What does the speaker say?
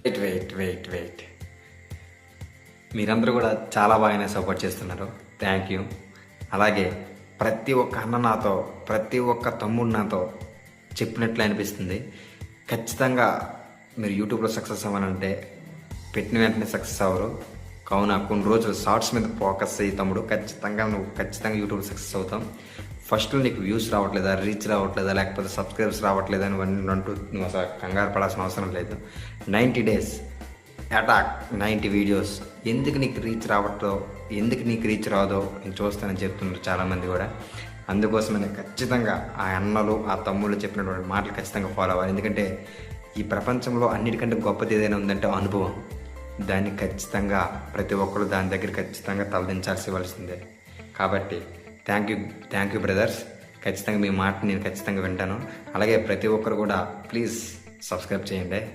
Wait wait wait wait మీరందరూ కూడా చాలా బాగానే సపోర్ట్ చేస్తున్నారు. Thank you. అలాగే ప్రతి ఒక్క అన్న నాతో, ప్రతి ఒక్క తమ్ముడు నాతో చెప్పినట్లు అనిపిస్తుంది. ఖచ్చితంగా మీరు యూట్యూబ్లో సక్సెస్ అవ్వాలంటే పెట్టిన వెంటనే సక్సెస్ అవ్వరు. కావున కొన్ని రోజులు షార్ట్స్ మీద ఫోకస్ అయ్యి తమ్ముడు, ఖచ్చితంగా యూట్యూబ్ సక్సెస్ అవుతాం. ఫస్ట్లో నీకు వ్యూస్ రావట్లేదా, రీచ్ రావట్లేదా, లేకపోతే సబ్స్క్రైబ్స్ రావట్లేదా అని నువ్వు అసలు కంగారు పడాల్సిన అవసరం లేదు. 90 days అటాక్, 90 వీడియోస్. ఎందుకు నీకు రీచ్ రావట్దో, ఎందుకు నీకు రీచ్ రాదో నేను చూస్తానని చెప్తున్నారు చాలామంది కూడా. అందుకోసమే ఖచ్చితంగా ఆ అన్నలు, ఆ తమ్ముళ్ళు చెప్పినటువంటి మాటలు ఖచ్చితంగా ఫాలో అవ్వాలి. ఎందుకంటే ఈ ప్రపంచంలో అన్నిటికంటే గొప్పది ఏదైనా ఉందంటే అనుభవం. దాన్ని ఖచ్చితంగా ప్రతి ఒక్కరు దాని దగ్గర ఖచ్చితంగా తలదించాల్సివలసిందే. కాబట్టి థ్యాంక్ యూ బ్రదర్స్. ఖచ్చితంగా మీ మాట నేను ఖచ్చితంగా వింటాను. అలాగే ప్రతి ఒక్కరు కూడా ప్లీజ్ సబ్స్క్రైబ్ చేయండి.